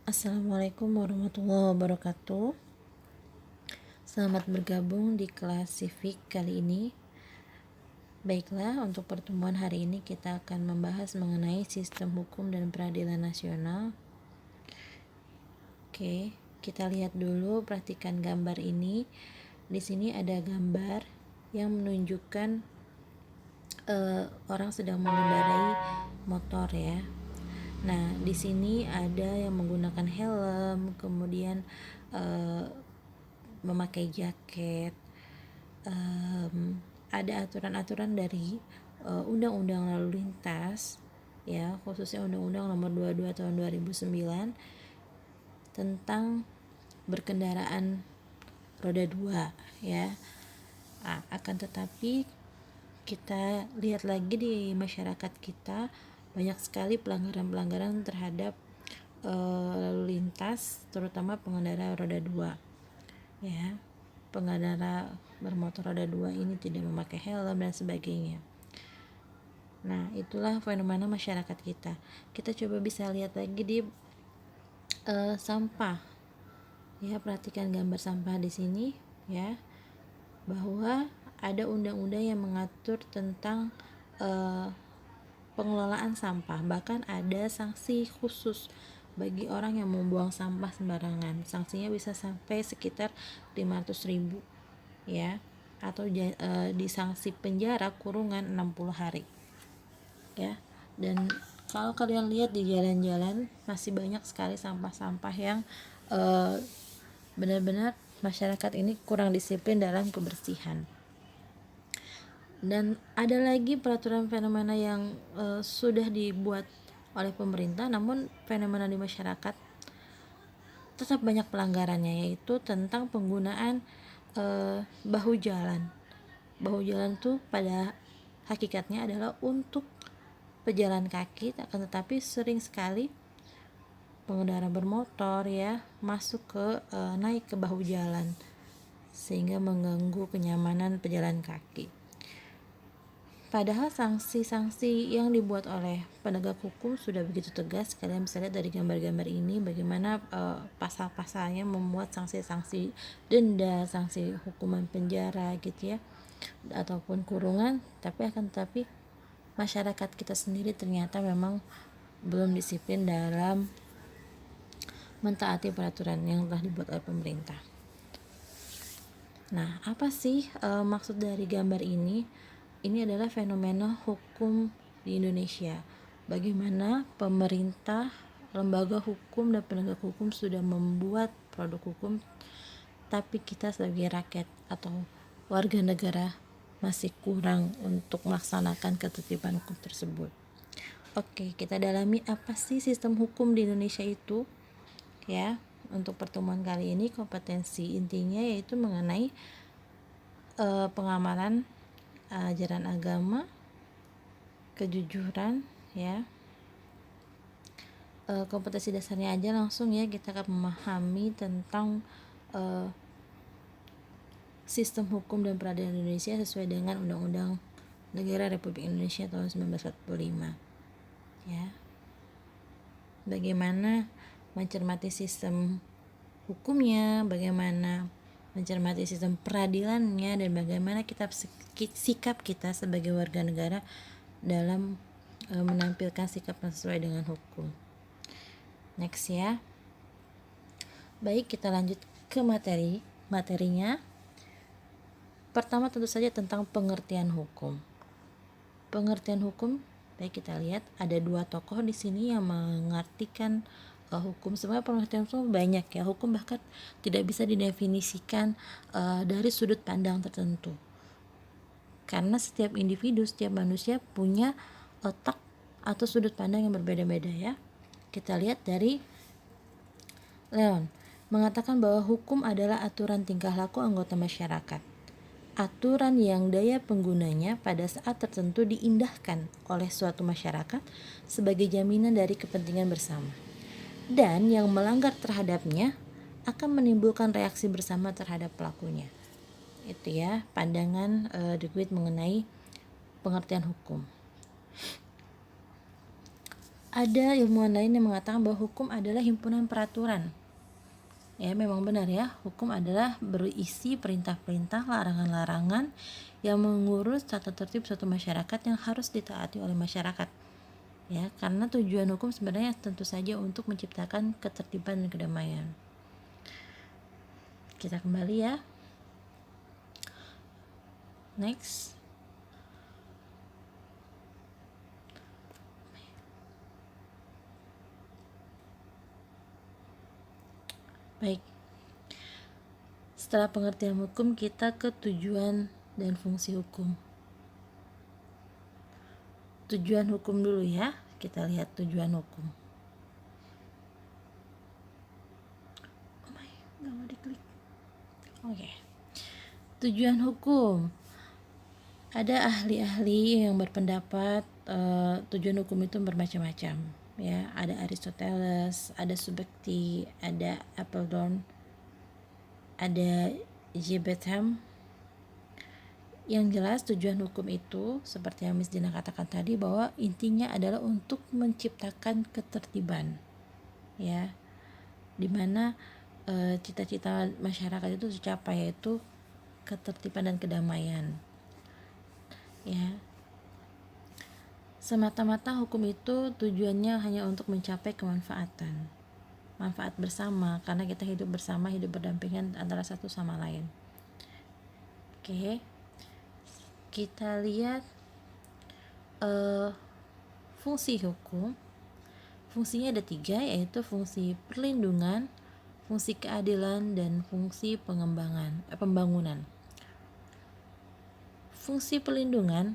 Assalamualaikum warahmatullahi wabarakatuh. Selamat bergabung di kelas Civic kali ini. Baiklah, untuk pertemuan hari ini kita akan membahas mengenai sistem hukum dan peradilan nasional. Oke, kita lihat dulu, perhatikan gambar ini. Di sini ada gambar yang menunjukkan orang sedang mengendarai motor ya. Nah, di sini ada yang menggunakan helm, kemudian memakai jaket. Ada aturan-aturan dari Undang-Undang Lalu Lintas ya, khususnya Undang-Undang Nomor 22 Tahun 2009 tentang berkendaraan roda 2 ya. Akan tetapi kita lihat lagi di masyarakat kita banyak sekali pelanggaran-pelanggaran terhadap lalu lintas, terutama pengendara roda 2 ya. Pengendara bermotor roda 2 ini tidak memakai helm dan sebagainya. Nah, itulah fenomena masyarakat kita. Kita coba bisa lihat lagi di sampah. Ya, perhatikan gambar sampah di sini ya. Bahwa ada undang-undang yang mengatur tentang pengelolaan sampah. Bahkan ada sanksi khusus bagi orang yang membuang sampah sembarangan. Sanksinya bisa sampai sekitar 500.000 ya, atau disanksi penjara kurungan 60 hari ya. Dan kalau kalian lihat di jalan-jalan masih banyak sekali sampah-sampah yang benar-benar masyarakat ini kurang disiplin dalam kebersihan. Dan ada lagi peraturan fenomena yang sudah dibuat oleh pemerintah, namun fenomena di masyarakat tetap banyak pelanggarannya, yaitu tentang penggunaan bahu jalan. Bahu jalan tuh pada hakikatnya adalah untuk pejalan kaki, akan tetapi sering sekali pengendara bermotor ya masuk ke naik ke bahu jalan sehingga mengganggu kenyamanan pejalan kaki. Padahal sanksi-sanksi yang dibuat oleh penegak hukum sudah begitu tegas. Kalian bisa lihat dari gambar-gambar ini bagaimana pasal-pasalnya memuat sanksi-sanksi denda, sanksi hukuman penjara gitu ya, ataupun kurungan. Tapi masyarakat kita sendiri ternyata memang belum disiplin dalam mentaati peraturan yang telah dibuat oleh pemerintah. Nah, apa sih maksud dari gambar ini? Ini adalah fenomena hukum di Indonesia. Bagaimana pemerintah, lembaga hukum dan penegak hukum sudah membuat produk hukum, tapi kita sebagai rakyat atau warga negara masih kurang untuk melaksanakan ketertiban hukum tersebut. Oke, kita dalami apa sih sistem hukum di Indonesia itu ya. Untuk pertemuan kali ini kompetensi intinya yaitu mengenai pengamalan ajaran agama, kejujuran ya. Kompetensi dasarnya aja langsung ya, kita akan memahami tentang sistem hukum dan peradilan Indonesia sesuai dengan Undang-Undang Negara Republik Indonesia tahun 1945 ya. Bagaimana mencermati sistem hukumnya, bagaimana mencermati sistem peradilannya, dan bagaimana sikap kita sebagai warga negara dalam menampilkan sikap yang sesuai dengan hukum. Next ya. Baik, kita lanjut ke materinya. Pertama tentu saja tentang pengertian hukum. Pengertian hukum, baik kita lihat ada dua tokoh di sini yang mengartikan hukum. Sebenarnya pengertian hukum banyak ya. Hukum bahkan tidak bisa didefinisikan dari sudut pandang tertentu. Karena setiap individu, setiap manusia punya otak atau sudut pandang yang berbeda-beda ya. Kita lihat dari Leon mengatakan bahwa hukum adalah aturan tingkah laku anggota masyarakat. Aturan yang daya penggunanya pada saat tertentu diindahkan oleh suatu masyarakat sebagai jaminan dari kepentingan bersama. Dan yang melanggar terhadapnya akan menimbulkan reaksi bersama terhadap pelakunya. Itu ya pandangan De Guit mengenai pengertian hukum. Ada ilmuwan lain yang mengatakan bahwa hukum adalah himpunan peraturan. Ya, memang benar ya, hukum adalah berisi perintah-perintah, larangan-larangan yang mengurus tata tertib suatu masyarakat yang harus ditaati oleh masyarakat. Ya, karena tujuan hukum sebenarnya tentu saja untuk menciptakan ketertiban dan kedamaian. Kita kembali ya. Next. Baik. Setelah pengertian hukum, kita ke tujuan dan fungsi hukum. Tujuan hukum dulu ya. Kita lihat tujuan hukum. Nggak mau diklik. Oke. Tujuan hukum. Ada ahli-ahli yang berpendapat tujuan hukum itu bermacam-macam. Ya, ada Aristoteles, ada Subekti, ada Appledorn, ada J. Bentham. Yang jelas tujuan hukum itu seperti yang Miss Dina katakan tadi, bahwa intinya adalah untuk menciptakan ketertiban, ya, dimana cita-cita masyarakat itu tercapai, yaitu ketertiban dan kedamaian. Ya, semata-mata hukum itu tujuannya hanya untuk mencapai kemanfaatan, manfaat bersama, karena kita hidup bersama, hidup berdampingan antara satu sama lain. Oke, kita lihat fungsi hukum. Fungsinya ada 3, yaitu fungsi perlindungan, fungsi keadilan, dan fungsi pembangunan. Fungsi perlindungan,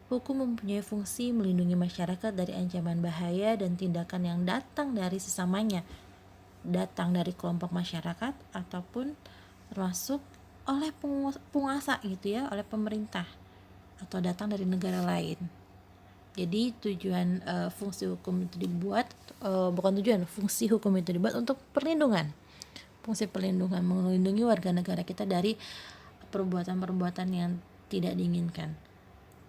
hukum mempunyai fungsi melindungi masyarakat dari ancaman bahaya dan tindakan yang datang dari sesamanya, datang dari kelompok masyarakat ataupun termasuk oleh penguasa gitu ya, oleh pemerintah, atau datang dari negara lain. Jadi tujuan fungsi hukum itu dibuat, fungsi hukum itu dibuat untuk perlindungan. Fungsi perlindungan, melindungi warga negara kita dari perbuatan-perbuatan yang tidak diinginkan.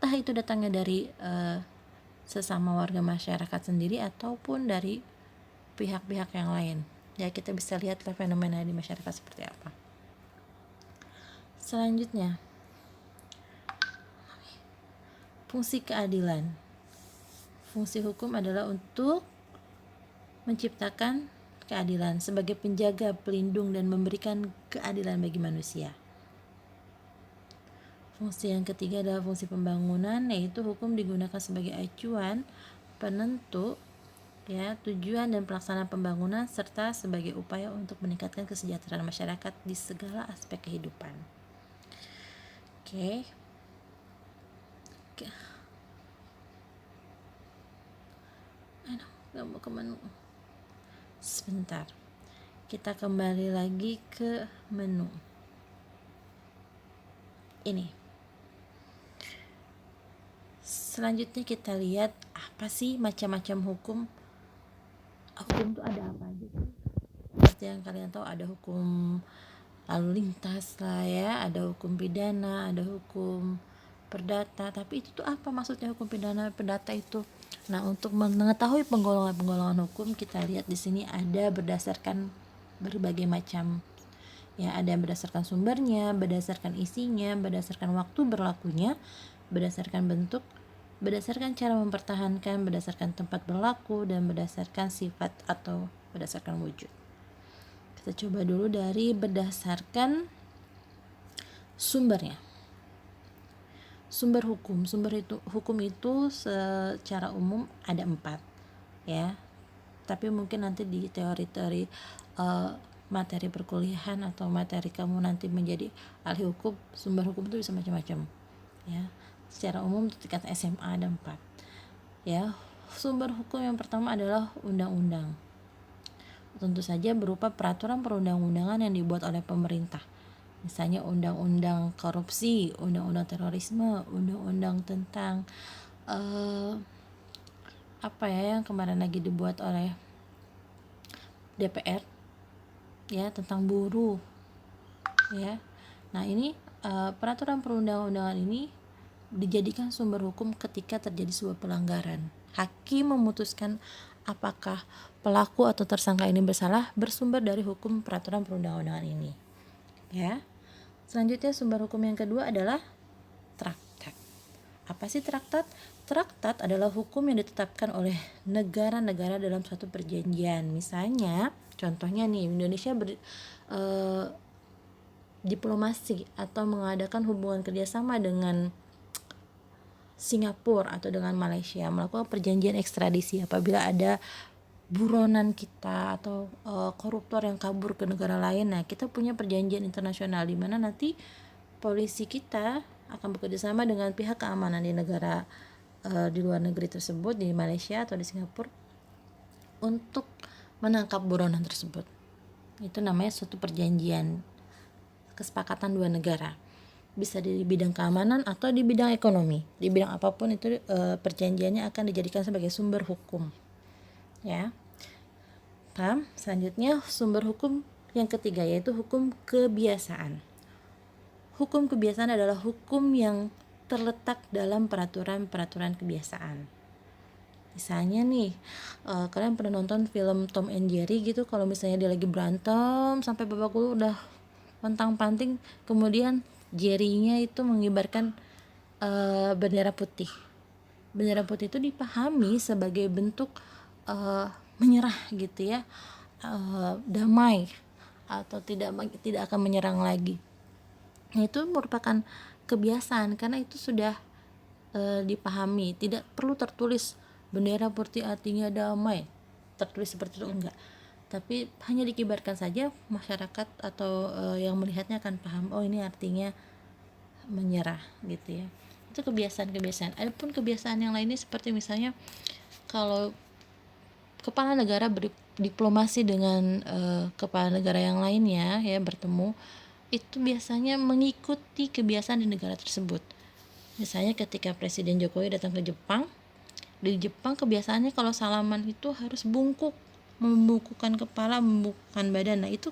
Entah itu datangnya dari sesama warga masyarakat sendiri ataupun dari pihak-pihak yang lain. Ya, kita bisa lihat fenomena di masyarakat seperti apa. Selanjutnya, fungsi keadilan. Fungsi hukum adalah untuk menciptakan keadilan sebagai penjaga, pelindung, dan memberikan keadilan bagi manusia. Fungsi yang ketiga adalah fungsi pembangunan, yaitu hukum digunakan sebagai acuan penentu ya tujuan dan pelaksanaan pembangunan serta sebagai upaya untuk meningkatkan kesejahteraan masyarakat di segala aspek kehidupan. Oke. Aduh, gak mau ke menu. Sebentar. Kita kembali lagi ke menu. Ini. Selanjutnya kita lihat apa sih macam-macam hukum. Hukum itu ada apa aja sih? Seperti yang kalian tahu, ada hukum lalu lintas lah ya, ada hukum pidana, ada hukum perdata. Tapi itu tuh apa maksudnya hukum pidana perdata itu? Nah, untuk mengetahui penggolongan-penggolongan hukum, kita lihat di sini ada berdasarkan berbagai macam. Ya, ada yang berdasarkan sumbernya, berdasarkan isinya, berdasarkan waktu berlakunya, berdasarkan bentuk, berdasarkan cara mempertahankan, berdasarkan tempat berlaku, dan berdasarkan sifat atau berdasarkan wujud. Kita coba dulu dari berdasarkan sumbernya. Sumber hukum. Hukum itu secara umum ada 4 ya. Tapi mungkin nanti di teori-teori materi perkuliahan atau materi kamu nanti menjadi ahli hukum, sumber hukum itu bisa macam-macam ya. Secara umum tingkat SMA ada 4 ya. Sumber hukum yang pertama adalah undang-undang. Tentu saja berupa peraturan perundang-undangan yang dibuat oleh pemerintah. Misalnya undang-undang korupsi, undang-undang terorisme, undang-undang tentang yang kemarin lagi dibuat oleh DPR ya, tentang buruh ya. Nah, ini peraturan perundang-undangan ini dijadikan sumber hukum ketika terjadi sebuah pelanggaran. Hakim memutuskan apakah pelaku atau tersangka ini bersalah bersumber dari hukum peraturan perundang-undangan ini. Ya. Selanjutnya sumber hukum yang kedua adalah traktat. Apa sih traktat? Traktat adalah hukum yang ditetapkan oleh negara-negara dalam suatu perjanjian. Misalnya, contohnya nih, Indonesia diplomasi atau mengadakan hubungan kerjasama dengan Singapura atau dengan Malaysia, melakukan perjanjian ekstradisi apabila ada buronan kita atau koruptor yang kabur ke negara lain. Nah, kita punya perjanjian internasional di mana nanti polisi kita akan bekerja sama dengan pihak keamanan di negara di luar negeri tersebut, di Malaysia atau di Singapura, untuk menangkap buronan tersebut. Itu namanya suatu perjanjian kesepakatan dua negara. Bisa di bidang keamanan atau di bidang ekonomi. Di bidang apapun itu perjanjiannya akan dijadikan sebagai sumber hukum. Ya. Paham? Selanjutnya sumber hukum yang ketiga yaitu hukum kebiasaan. Hukum kebiasaan adalah hukum yang terletak dalam peraturan-peraturan kebiasaan. Misalnya nih, kalian pernah nonton film Tom and Jerry gitu, kalau misalnya dia lagi berantem sampai babak belur udah pantang-panting, kemudian Jerry-nya itu mengibarkan bendera putih. Bendera putih itu dipahami sebagai bentuk menyerah gitu ya, damai atau tidak akan menyerang lagi. Nah, itu merupakan kebiasaan karena itu sudah dipahami, tidak perlu tertulis bendera putih artinya damai, tertulis seperti itu enggak, tapi hanya dikibarkan saja, masyarakat atau yang melihatnya akan paham, oh ini artinya menyerah gitu ya. Itu kebiasaan-kebiasaan. Adapun kebiasaan yang lainnya seperti misalnya kalau kepala negara berdiplomasi dengan kepala negara yang lainnya ya, bertemu, itu biasanya mengikuti kebiasaan di negara tersebut. Misalnya ketika Presiden Jokowi datang ke Jepang, di Jepang kebiasaannya kalau salaman itu harus bungkuk, membungkukkan kepala, membungkukkan badan. Nah, itu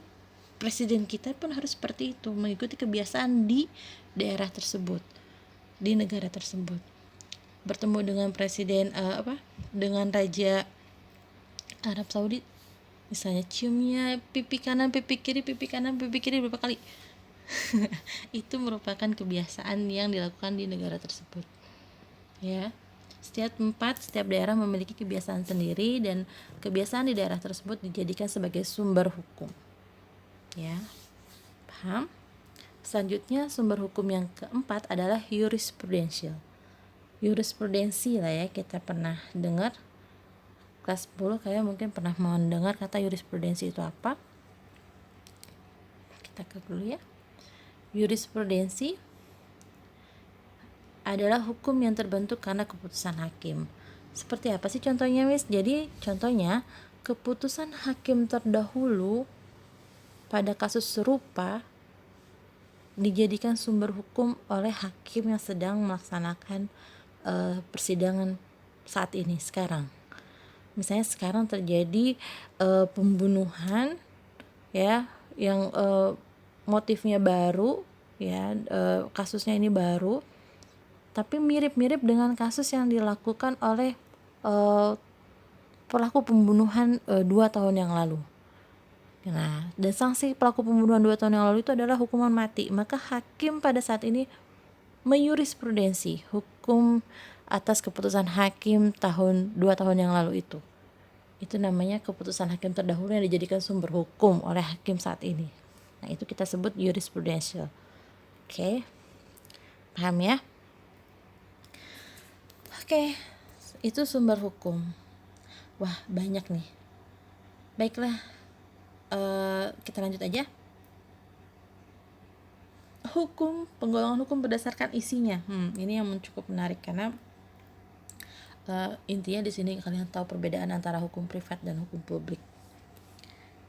presiden kita pun harus seperti itu, mengikuti kebiasaan di daerah tersebut, di negara tersebut. Bertemu dengan presiden dengan raja Arab Saudi, misalnya ciumnya pipi kanan, pipi kiri, pipi kanan, pipi kiri berapa kali. Itu merupakan kebiasaan yang dilakukan di negara tersebut. Ya. Setiap daerah memiliki kebiasaan sendiri dan kebiasaan di daerah tersebut dijadikan sebagai sumber hukum. Ya. Paham? Selanjutnya sumber hukum yang keempat adalah jurisprudensial. Jurisprudensi lah ya, kita pernah dengar kelas 10 kayak mungkin pernah mendengar kata jurisprudensi itu apa. Kita ke dulu ya. Jurisprudensi adalah hukum yang terbentuk karena keputusan hakim. Seperti apa sih contohnya, Miss? Jadi contohnya keputusan hakim terdahulu pada kasus serupa dijadikan sumber hukum oleh hakim yang sedang melaksanakan persidangan saat ini sekarang. Misalnya sekarang terjadi pembunuhan ya, yang motifnya baru ya, kasusnya ini baru, tapi mirip-mirip dengan kasus yang dilakukan oleh pelaku pembunuhan 2 tahun yang lalu. Nah, dan sanksi pelaku pembunuhan 2 tahun yang lalu itu adalah hukuman mati. Maka hakim pada saat ini menjurisprudensi hukum atas keputusan hakim 2 tahun yang lalu itu. Itu namanya keputusan hakim terdahulu yang dijadikan sumber hukum oleh hakim saat ini. Nah, itu kita sebut jurisprudensial. Oke. Paham ya? Oke, itu sumber hukum. Wah, banyak nih. Baiklah, kita lanjut aja. Hukum, penggolongan hukum berdasarkan isinya. Ini yang cukup menarik karena intinya di sini kalian tahu perbedaan antara hukum privat dan hukum publik.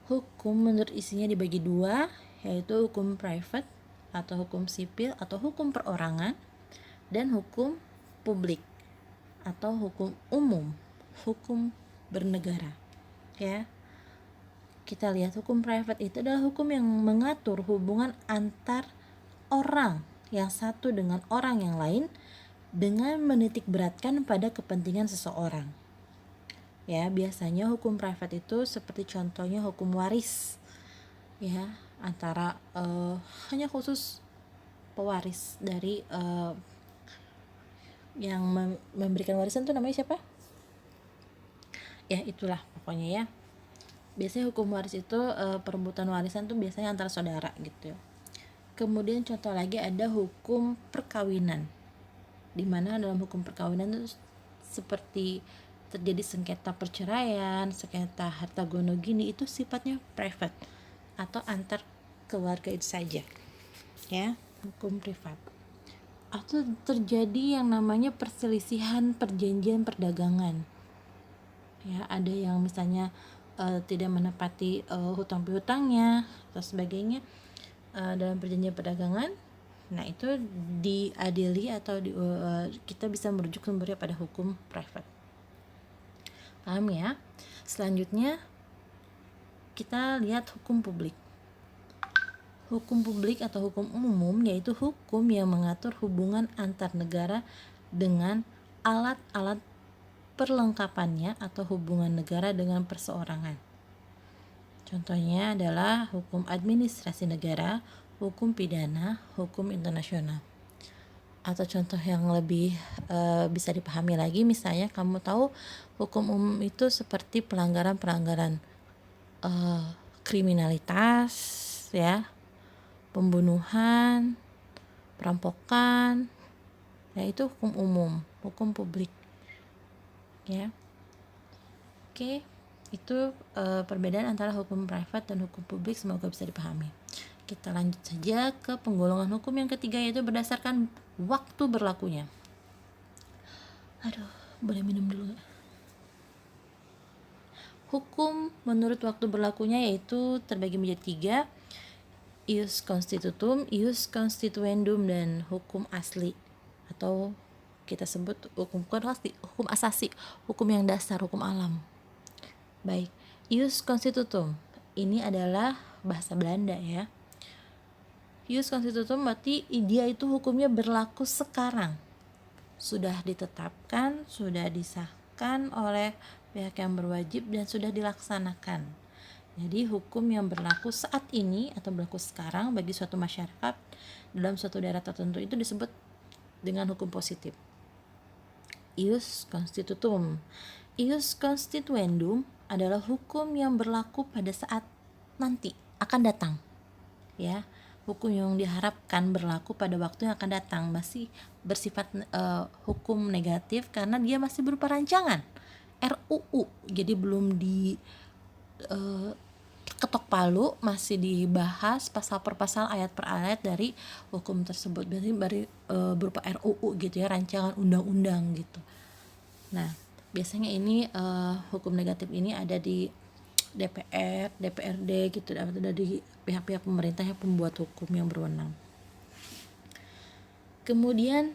Hukum menurut isinya dibagi 2, yaitu hukum private atau hukum sipil atau hukum perorangan, dan hukum publik atau hukum umum, hukum bernegara. Ya. Kita lihat hukum private itu adalah hukum yang mengatur hubungan antar orang yang satu dengan orang yang lain dengan menitik beratkan pada kepentingan seseorang. Ya, biasanya hukum private itu seperti contohnya hukum waris, ya, antara hanya khusus pewaris dari yang memberikan warisan tuh namanya siapa? Ya, itulah pokoknya ya. Biasanya hukum waris itu perebutan warisan tuh biasanya antara saudara gitu. Kemudian contoh lagi ada hukum perkawinan, di mana dalam hukum perkawinan itu seperti terjadi sengketa perceraian, sengketa harta gono gini, itu sifatnya private atau antar keluarga itu saja, ya, hukum privat. Atau terjadi yang namanya perselisihan perjanjian perdagangan, ya, ada yang misalnya tidak menepati hutang piutangnya atau sebagainya dalam perjanjian perdagangan. Nah, itu diadili atau kita bisa merujuk sumbernya pada hukum private. Paham ya? Selanjutnya kita lihat hukum publik. Hukum publik atau hukum umum yaitu hukum yang mengatur hubungan antar negara dengan alat-alat perlengkapannya atau hubungan negara dengan perseorangan. Contohnya adalah hukum administrasi negara, hukum pidana, hukum internasional. Atau contoh yang lebih bisa dipahami lagi, misalnya kamu tahu hukum umum itu seperti pelanggaran-pelanggaran kriminalitas, ya, pembunuhan, perampokan, ya, itu hukum umum, hukum publik, ya. Oke, itu perbedaan antara hukum private dan hukum publik, semoga bisa dipahami. Kita lanjut saja ke penggolongan hukum yang ketiga, yaitu berdasarkan waktu berlakunya. Aduh, boleh minum dulu gak? Hukum menurut waktu berlakunya yaitu terbagi menjadi 3, ius constitutum, ius constituendum, dan hukum asli atau kita sebut hukum asasi, hukum yang dasar, hukum alam. Baik, ius constitutum ini adalah bahasa Belanda, ya. Ius constitutum berarti dia itu hukumnya berlaku sekarang, sudah ditetapkan, sudah disahkan oleh pihak yang berwajib dan sudah dilaksanakan. Jadi hukum yang berlaku saat ini atau berlaku sekarang bagi suatu masyarakat dalam suatu daerah tertentu itu disebut dengan hukum positif. Ius constitutum. Ius constituendum adalah hukum yang berlaku pada saat nanti akan datang, ya. Hukum yang diharapkan berlaku pada waktu yang akan datang, masih bersifat hukum negatif karena dia masih berupa rancangan RUU, jadi belum di ketok palu, masih dibahas pasal per pasal, ayat per ayat dari hukum tersebut. Berarti berupa RUU gitu, ya, rancangan undang-undang gitu. Nah, biasanya ini hukum negatif ini ada di DPR, DPRD gitu, ada di pihak-pihak pemerintah yang pembuat hukum yang berwenang. Kemudian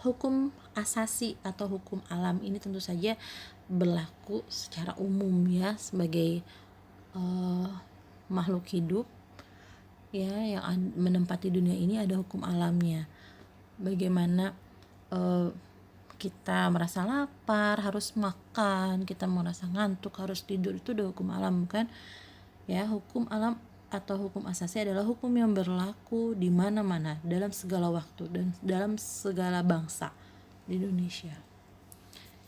hukum asasi atau hukum alam ini tentu saja berlaku secara umum, ya, sebagai makhluk hidup, ya, yang menempati dunia ini ada hukum alamnya. Bagaimana kita merasa lapar harus makan, kita merasa ngantuk harus tidur, itu udah hukum alam, kan, ya. Hukum alam atau hukum asasi adalah hukum yang berlaku di mana-mana, dalam segala waktu dan dalam segala bangsa di Indonesia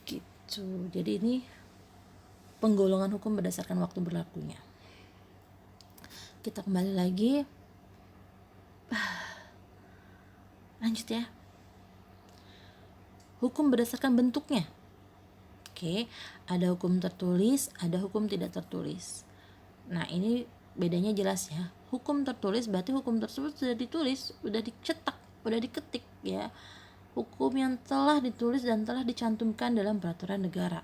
gitu. Jadi ini penggolongan hukum berdasarkan waktu berlakunya. Kita kembali lagi, lanjut ya. Hukum berdasarkan bentuknya. Oke, ada hukum tertulis, ada hukum tidak tertulis. Nah, ini bedanya jelas, ya. Hukum tertulis berarti hukum tersebut sudah ditulis, sudah dicetak, sudah diketik, ya. Hukum yang telah ditulis dan telah dicantumkan dalam peraturan negara,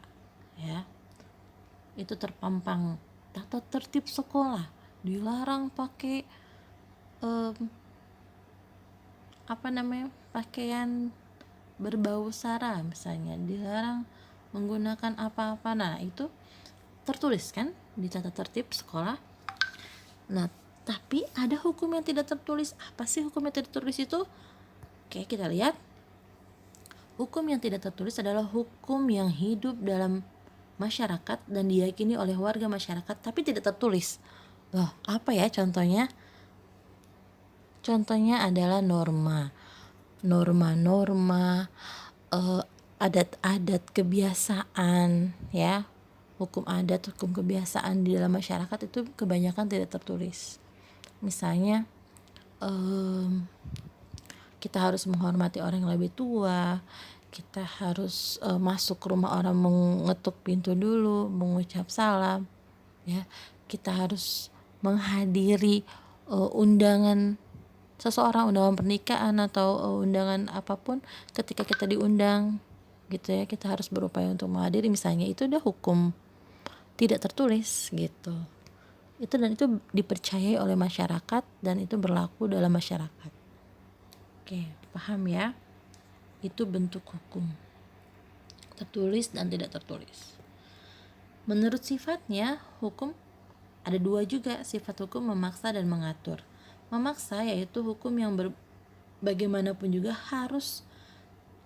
ya. Itu terpampang. Tata tertib sekolah dilarang pakai pakaian berbau sara, misalnya dilarang menggunakan apa-apa. Nah, itu tertulis kan di tata tertib sekolah. Nah, tapi ada hukum yang tidak tertulis. Apa sih hukum yang tidak tertulis itu? Oke, kita lihat. Hukum yang tidak tertulis adalah hukum yang hidup dalam masyarakat dan diyakini oleh warga masyarakat tapi tidak tertulis. Loh, apa ya contohnya? Contohnya adalah norma-norma, adat-adat, kebiasaan, ya, hukum adat, hukum kebiasaan di dalam masyarakat itu kebanyakan tidak tertulis. Misalnya kita harus menghormati orang yang lebih tua, kita harus masuk ke rumah orang mengetuk pintu dulu, mengucap salam, ya, kita harus menghadiri undangan seseorang, undangan pernikahan atau undangan apapun. Ketika kita diundang gitu ya, kita harus berupaya untuk menghadiri misalnya. Itu udah hukum tidak tertulis gitu. Itu dan itu dipercayai oleh masyarakat dan itu berlaku dalam masyarakat. Oke, paham ya? Itu bentuk hukum tertulis dan tidak tertulis. Menurut sifatnya, hukum ada dua juga, sifat hukum memaksa dan mengatur. Memaksa yaitu hukum yang bagaimanapun juga harus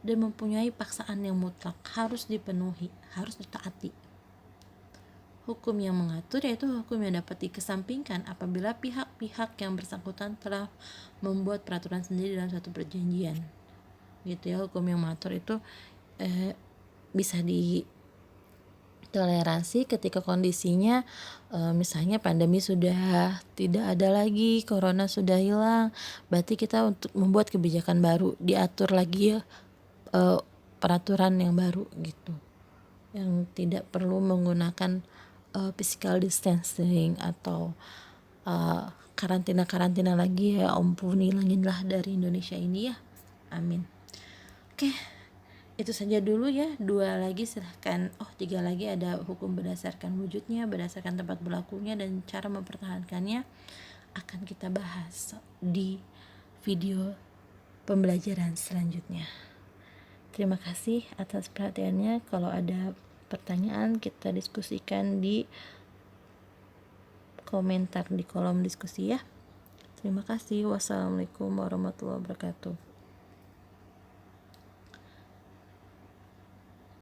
dan mempunyai paksaan yang mutlak, harus dipenuhi, harus ditaati. Hukum yang mengatur yaitu hukum yang dapat dikesampingkan apabila pihak-pihak yang bersangkutan telah membuat peraturan sendiri dalam suatu perjanjian. Gitu ya, hukum yang mengatur itu bisa ditoleransi ketika kondisinya misalnya pandemi sudah tidak ada lagi, corona sudah hilang, berarti kita untuk membuat kebijakan baru, diatur lagi ya peraturan yang baru gitu, yang tidak perlu menggunakan physical distancing atau karantina lagi ya. Ampun, hilanginlah dari Indonesia ini ya, amin. Oke, itu saja dulu ya. 2 lagi silahkan, 3 lagi ada hukum berdasarkan wujudnya, berdasarkan tempat berlakunya, dan cara mempertahankannya akan kita bahas di video pembelajaran selanjutnya. Terima kasih atas perhatiannya. Kalau ada pertanyaan kita diskusikan di komentar di kolom diskusi ya. Terima kasih. Wassalamualaikum warahmatullahi wabarakatuh.